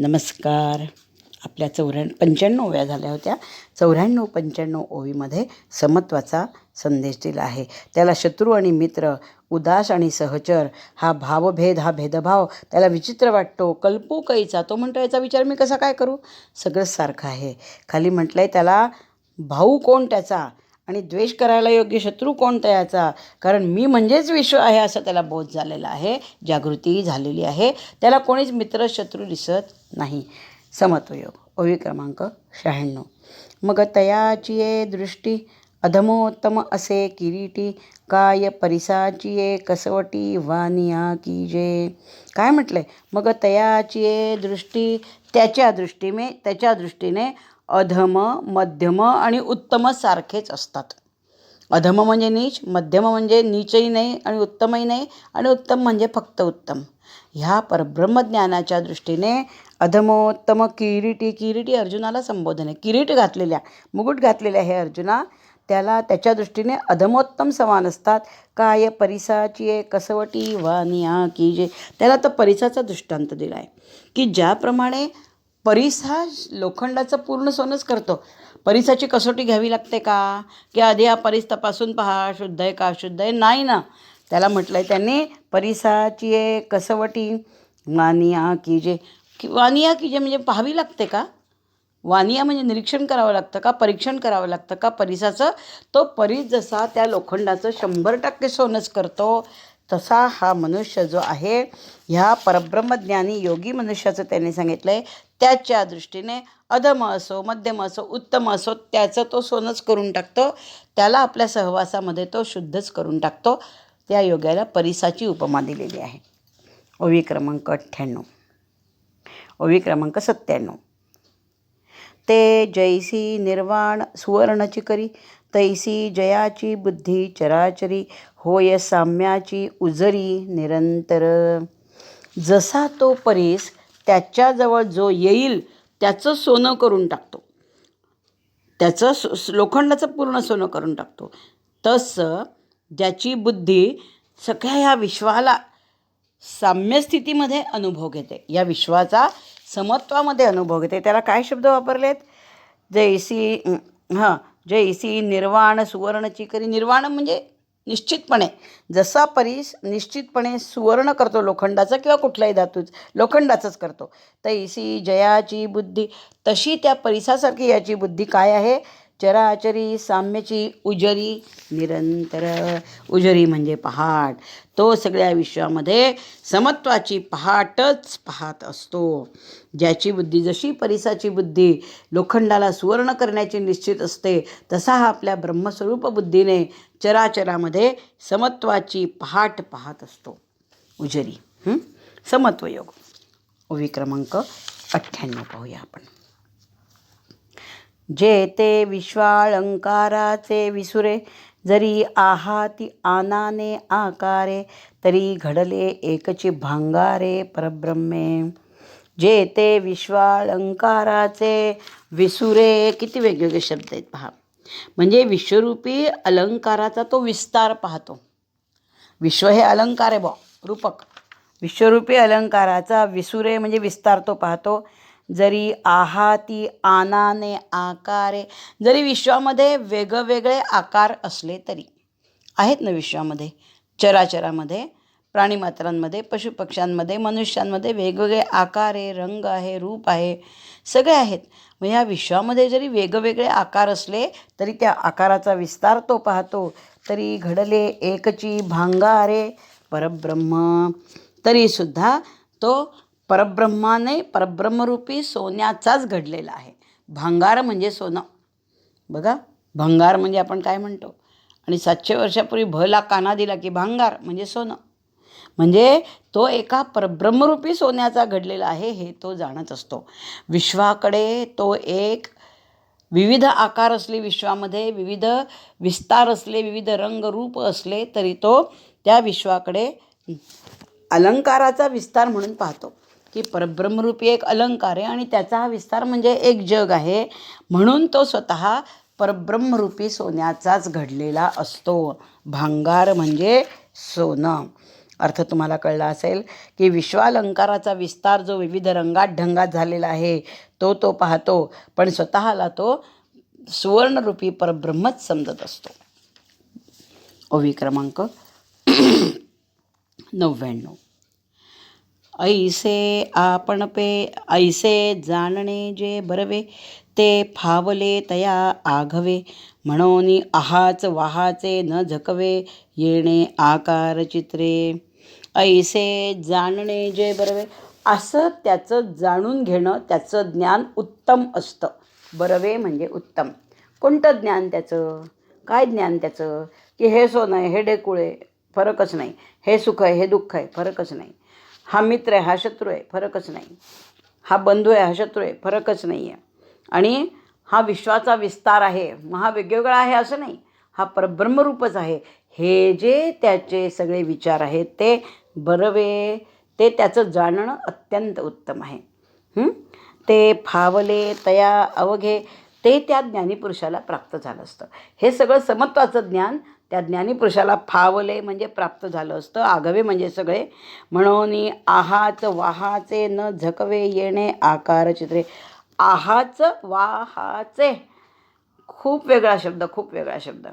नमस्कार. आपल्या 95 झाल्या होत्या. 94-95 ओवीमध्ये समत्वाचा संदेश दिला आहे. त्याला शत्रू आणि मित्र, उदास आणि सहचर, हा भावभेद, हा भेदभाव त्याला विचित्र वाटतो. कल्पू कैचा, तो म्हणतो याचा विचार मी कसा काय करू, सगळंच सारखं आहे. खाली म्हटलं आहे त्याला भाऊ कोण त्याचा आणि द्वेष करायला योग्य शत्रू कोणता याचा, कारण मी म्हणजेच विश्व आहे असं त्याला बोध झालेला आहे, जागृती झालेली आहे. त्याला कोणीच मित्र शत्रू दिसत नाही. समत्वयोग ओवी क्रमांक 96. मग तयाचिये दृष्टी अधमोत्तम असे किरीटी, काय परिसाचिये कसवटी वानिया कीजे. काय म्हटलंय? मग तयाचिये दृष्टी, त्याच्या दृष्टीने अधम, मध्यम आणि उत्तम सारखेच असतात. अधम म्हणजे नीच, मध्यम म्हणजे नीचही नाही आणि उत्तमही नाही, आणि उत्तम म्हणजे फक्त उत्तम. ह्या परब्रह्मज्ञानाच्या दृष्टीने अधमोत्तम किरीटी अर्जुनाला संबोधन आहे. किरीट घातलेल्या, मुकुट घातलेल्या हे अर्जुना, त्याच्या दृष्टीने अधमोत्तम समान असतात. काय परिसाची कसवटी वानिया की जे, त्याला तर परिसाचा दृष्टांत दिला आहे की ज्याप्रमाणे परिस हा लोखंडाचं पूर्ण सोनंच करतो. परिसाची कसोटी घ्यावी लागते का, की आधी हा परिस तपासून पहा शुद्ध आहे का अशुद्ध आहे, नाही ना. त्याला म्हटलं आहे त्यांनी परिसाची कसवटी वानिया कीजे. वानिया कीजे म्हणजे पाहावी लागते का, वानिया म्हणजे निरीक्षण करावं लागतं का, परीक्षण करावं लागतं का परिसाचं. तो परिस जसा त्या लोखंडाचं 100% सोनंच करतो, तसा हा मनुष्य जो आहे, ह्या परब्रह्मज्ञानी योगी मनुष्याचं त्यांनी सांगितलं आहे, त्याच्या दृष्टीने अधम असो, मध्यम असो, उत्तम असो, त्याचं तो सोनंच करून टाकतो. त्याला आपल्या सहवासामध्ये तो शुद्धच करून टाकतो. त्या योग्याला परिसाची उपमा दिलेली आहे. ओवी क्रमांक 98. ओवी क्रमांक 97. ते जैसी निर्वाण सुवर्णची करी, तैसी जयाची बुद्धी चराचरी, होय साम्याची उजरी निरंतर. जसा तो परीस त्याच्याजवळ जो येईल त्याचं सोनं करून टाकतो, त्याचं लोखंडाचं पूर्ण सोनं करून टाकतो, तसं ज्याची बुद्धी सगळ्या ह्या विश्वाला साम्यस्थितीमध्ये अनुभव घेते, या विश्वाचा समत्वामध्ये अनुभव घेते, त्याला काय शब्द वापरलेत? जैसी निर्वाण सुवर्णची करी. निर्वाण म्हणजे निश्चितपणे, जसा परीस निश्चितपणे सुवर्ण करतो लोखंडाचा किंवा कुठलाही धातूच, लोखंडाचंच करतो. तैसी जयाची बुद्धी, तशी त्या परिसासारखी याची बुद्धी काय आहे? चराचरी साम्याची उजरी निरंतर. उजरी म्हणजे पहाट. तो सगळ्या विश्वामध्ये समत्वाची पहाटच पाहत असतो. ज्याची बुद्धी, जशी परिसाची बुद्धी लोखंडाला सुवर्ण करण्याची निश्चित असते, तसा हा आपल्या ब्रह्मस्वरूप बुद्धीने चराचरामध्ये समत्वाची पहाट पाहत असतो. उजरी समत्वयोग. ओवी क्रमांक 98 पाहूया आपण. जे ते विश्वाळंकाराचे विसुरे, जरी आहाती आनाने आकारे, तरी घडले एकची भांगारे परब्रह्मे. जे ते विश्वाळंकाराचे विसुरे, किती वेगवेगळे शब्द आहेत पहा. म्हणजे विश्वरूपी अलंकाराचा तो विस्तार पाहतो. विश्व हे अलंकार आहे रूपक. विश्वरूपी अलंकाराचा विसुरे म्हणजे विस्तार तो पाहतो. जरी आहाती आनाने आकारे, जरी विश्वामध्ये वेगवेगळे आकार असले तरी, आहेत ना विश्वामध्ये, चराचरामध्ये, प्राणीमात्रांमध्ये, पशुपक्ष्यांमध्ये, मनुष्यांमध्ये वेगवेगळे आकार आहे, रंग आहे, रूप आहे, सगळे आहेत. मग ह्या विश्वामध्ये जरी वेगवेगळे आकार असले तरी त्या आकाराचा विस्तार तो पाहतो. तरी घडले एकची भांगारे परब्रह्म, तरीसुद्धा तो परब्रह्माने, परब्रह्मरूपी सोन्याचाच घडलेला आहे. भांगार म्हणजे सोनं. बघा, भंगार म्हणजे आपण काय म्हणतो, आणि 700 वर्षापूर्वी भला काना दिला की भांगार म्हणजे सोनं. म्हणजे तो एका परब्रह्मरूपी सोन्याचा घडलेला आहे, हे तो जाणत असतो. विश्वाकडे तो एक विविध आकार असले, विश्वामध्ये विविध विस्तार असले, विविध रंगरूप असले, तरी तो त्या विश्वाकडे अलंकाराचा विस्तार म्हणून पाहतो, की परब्रह्मरूपी एक अलंकार आहे आणि त्याचा हा विस्तार म्हणजे एक जग आहे. म्हणून तो स्वतः परब्रह्मरूपी सोन्याचाच घडलेला असतो. भांगार म्हणजे सोनं. अर्थ तुम्हाला कळला असेल की विश्वालंकाराचा विस्तार जो विविध रंगात ढंगात झालेला आहे तो पाहतो, पण स्वतःला तो सुवर्णरूपी परब्रह्मच समजत असतो. ओवी क्रमांक 99. ऐसे आपण पे ऐसे जाणणे जे बरवे, ते फावले तया आघवे. म्हणून आहाच वाहाचे न झकवे, येणे आकार चित्रे. ऐसे जाणणे जे बरवे, असं त्याचं जाणून घेणं, त्याचं ज्ञान उत्तम असतं. बरवे म्हणजे उत्तम. कोणतं ज्ञान त्याचं? काय ज्ञान त्याचं? की हे सोनं आहे, हे डेकुळ आहे, फरकच नाही. हे सुख आहे, हे दुःख आहे, फरकच नाही. हा मित्र आहे, हा शत्रू आहे, फरकच नाही. हा बंधू आहे, हा शत्रू आहे, फरकच नाही आहे. आणि हा विश्वाचा विस्तार आहे, मग हा वेगवेगळा आहे असं नाही, हा परब्रह्मरूपच आहे. हे जे त्याचे सगळे विचार आहेत ते बरवे, ते त्याचं जाणणं अत्यंत उत्तम आहे. ते फावले तया अवघे, ते त्या ज्ञानीपुरुषाला प्राप्त झालं असतं. हे सगळं समत्वाचं ज्ञान त्या ज्ञानीपुरुषाला फावले म्हणजे प्राप्त झालं असतं. आघवे म्हणजे सगळे. म्हणून आहाच वाहाचे न झकवे, येणे आकार चित्रे. आहाच वाहाचे, खूप वेगळा शब्द, खूप वेगळा शब्द.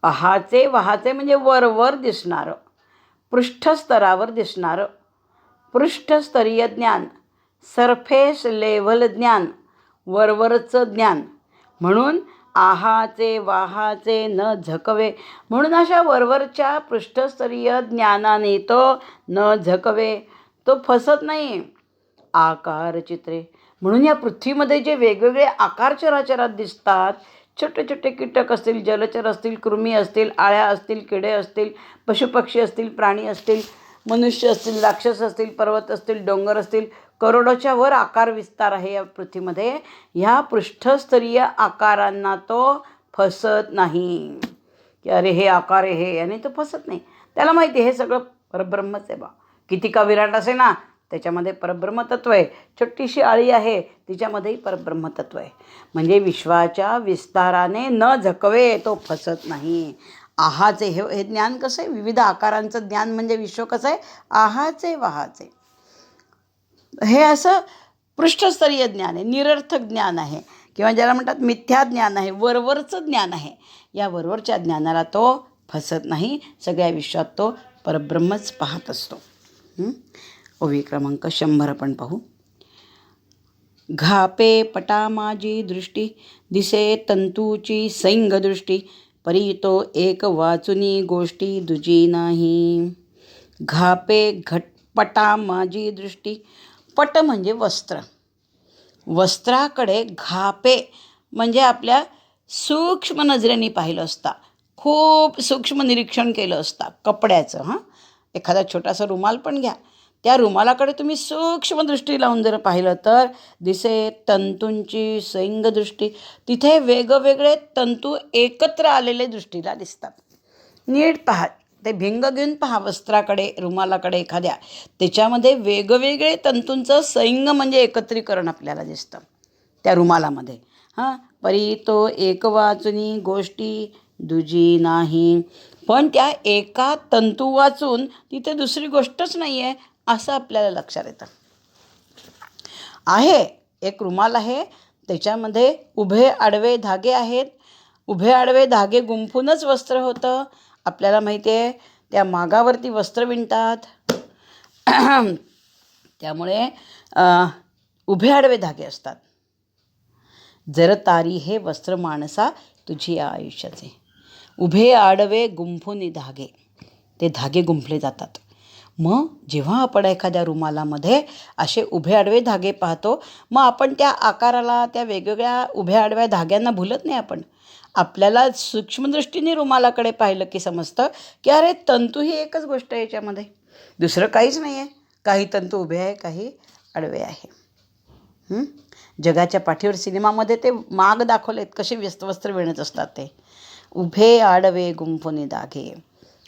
आहाचे वाहाचे म्हणजे वरवर दिसणारं, पृष्ठस्तरावर दिसणारं, पृष्ठस्तरीय ज्ञान, सरफेस लेव्हल ज्ञान, वरवरचं ज्ञान. म्हणून आहाचे वाहाचे न झकवे, म्हणून अशा वरवरच्या पृष्ठस्तरीय ज्ञानाने तो न झकवे, तो फसत नाही. आकार चित्रे, म्हणून या पृथ्वीमध्ये जे वेगवेगळे आकार चराचरात दिसतात, छोटे छोटे कीटक असतील, जलचर असतील, कृमी असतील, आळ्या असतील, किडे असतील, पशुपक्षी असतील, प्राणी असतील, मनुष्य असतील, राक्षस असतील, पर्वत असतील, डोंगर असतील, करोडोच्या वर आकार विस्तार आहे या पृथ्वीमध्ये. ह्या पृष्ठस्तरीय आकारांना तो फसत नाही की अरे हे आकार आहे हे, आणि तो फसत नाही. त्याला माहिती आहे हे सगळं परब्रह्मच आहे बा. किती का विराट असे ना, त्याच्यामध्ये परब्रह्मतत्व आहे. छोटीशी आळी आहे, तिच्यामध्येही परब्रह्मतत्व आहे. म्हणजे विश्वाच्या विस्ताराने न झकवे, तो फसत नाही. आहाचे हे ज्ञान कसं आहे? विविध आकारांचं ज्ञान म्हणजे विश्व कसं आहे? आहाचे वाहाचे, हे असं पृष्ठस्तरीय ज्ञान आहे, निरर्थक ज्ञान आहे, किंवा ज्याला म्हणतात मिथ्या ज्ञान आहे, वरवरचं ज्ञान आहे. या वरवरच्या ज्ञानाला तो फसत नाही. सगळ्या विश्वात तो परब्रह्मच पाहत असतो. ओवी क्रमांक 100 आपण पाहू. घापे पटा माझी दृष्टी, दिसे तंतूची सैंग दृष्टी. परी तो एक वाचुनी गोष्टी दुजी नाही. घापे घटपटा माझी दृष्टी. पट म्हणजे वस्त्र. वस्त्राकडे घापे म्हणजे आपल्या सूक्ष्म नजरेने पाहिलं असता, खूप सूक्ष्म निरीक्षण केलं असता कपड्याचं. एखादा छोटासा रुमाल पण घ्या, त्या रुमालाकडे तुम्ही सूक्ष्म दृष्टी लावून जर पाहिलं तर दिसे तंतूंची सैंग दृष्टी. तिथे वेगवेगळे तंतू एकत्र आलेले दृष्टीला दिसतात. नीट पहा, ते भिंग घेऊन पहा वस्त्राकडे, रुमालाकडे एखाद्या, त्याच्यामध्ये वेगवेगळे तंतूंचं सैंग म्हणजे एकत्रीकरण आपल्याला दिसतं त्या रुमालामध्ये. परी तो एक वाचुनी गोष्टी दुजी नाही. पण त्या एका तंतू वाचून तिथे दुसरी गोष्टच नाही आहे असं आपल्याला लक्षात येतं. आहे एक रुमाल आहे, त्याच्यामध्ये उभे आडवे धागे आहेत. उभे आडवे धागे गुंफूनच वस्त्र होतं. आपल्याला माहिती आहे त्या मागावरती वस्त्र विणतात. त्यामुळे उभे आडवे धागे असतात. जर तारी हे वस्त्र माणसा तुझी या आयुष्याचे. उभे आडवे गुंफून धागे, ते धागे गुंफले जातात. मग जेव्हा आपण एखाद्या रुमालामध्ये असे उभे आडवे धागे पाहतो, मग आपण त्या आकाराला, त्या वेगवेगळ्या उभ्या आडव्या धाग्यांना भुलत नाही. आपण आपल्याला सूक्ष्मदृष्टीने रुमालाकडे पाहिलं की समजतं की अरे तंतू ही एकच गोष्ट आहे, याच्यामध्ये दुसरं काहीच नाही आहे. काही तंतू उभे आहे, काही आडवे आहे. जगाच्या पाठीवर सिनेमामध्ये ते माग दाखवलेत कसे वस्त्र विणत असतात. ते उभे आडवे गुंफुनी धागे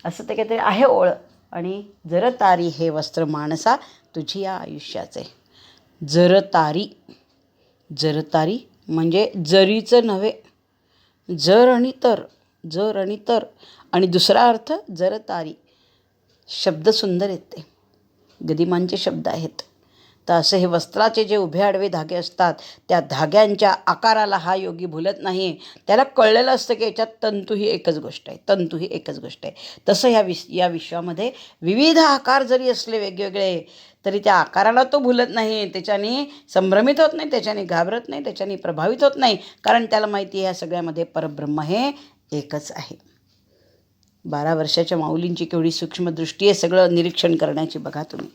असं ते काहीतरी आहे ओळ. आणि जर तारी हे वस्त्र माणसा तुझी या आयुष्याचे. जर तारी, जर तारी म्हणजे जरीचं नव्हे, जर आणि तर, जर आणि तर. आणि दुसरा अर्थ जर तारी, शब्द सुंदर आहेत ते, गदिमांचे शब्द आहेत. तर असे हे वस्त्राचे जे उभे आडवे धागे असतात, त्या धाग्यांच्या आकाराला हा योगी भुलत नाही. त्याला कळलेलं असतं की याच्यात तंतू ही एकच गोष्ट आहे, तंतू ही एकच गोष्ट आहे. तसं या विश्वामध्ये विविध आकार जरी असले वेगवेगळे, तरी त्या आकाराला तो भुलत नाही. त्याच्याने संभ्रमित होत नाही, त्याच्याने घाबरत नाही, त्याच्याने प्रभावित होत नाही. कारण त्याला माहिती आहे ह्या सगळ्यामध्ये परब्रह्म हे एकच आहे. 12 वर्षाच्या माऊलींची केवढी सूक्ष्मदृष्टी आहे सगळं निरीक्षण करण्याची. बघा तुम्ही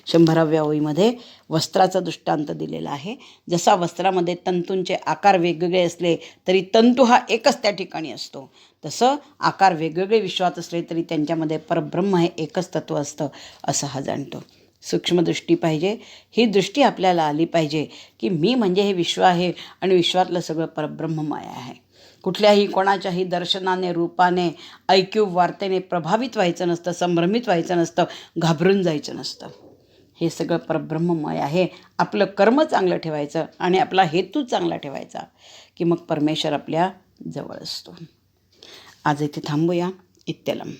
100व्या ओळीमध्ये वस्त्राचा दृष्टांत दिलेला आहे. जसा वस्त्रामध्ये तंतूंचे आकार वेगवेगळे असले तरी तंतू हा एकच त्या ठिकाणी असतो, तसं आकार वेगवेगळे विश्वात असले तरी त्यांच्यामध्ये परब्रह्म हे एकच तत्त्व असतं, असं हा जाणतो. सूक्ष्मदृष्टी पाहिजे. ही दृष्टी आपल्याला आली पाहिजे की मी म्हणजे हे विश्व आहे आणि विश्वातलं सगळं परब्रह्ममय आहे. कुठल्याही कोणाच्याही दर्शनाने, रूपाने, ऐकीव वार्तेने प्रभावित व्हायचं नसतं, संभ्रमित व्हायचं नसतं, घाबरून जायचं नसतं. हे सगळं परब्रह्ममय आहे. आपलं कर्म चांगलं ठेवायचं आणि आपला हेतू चांगला ठेवायचा की मग परमेश्वर आपल्या जवळ असतो. आज इथे थांबूया. इत्यलम.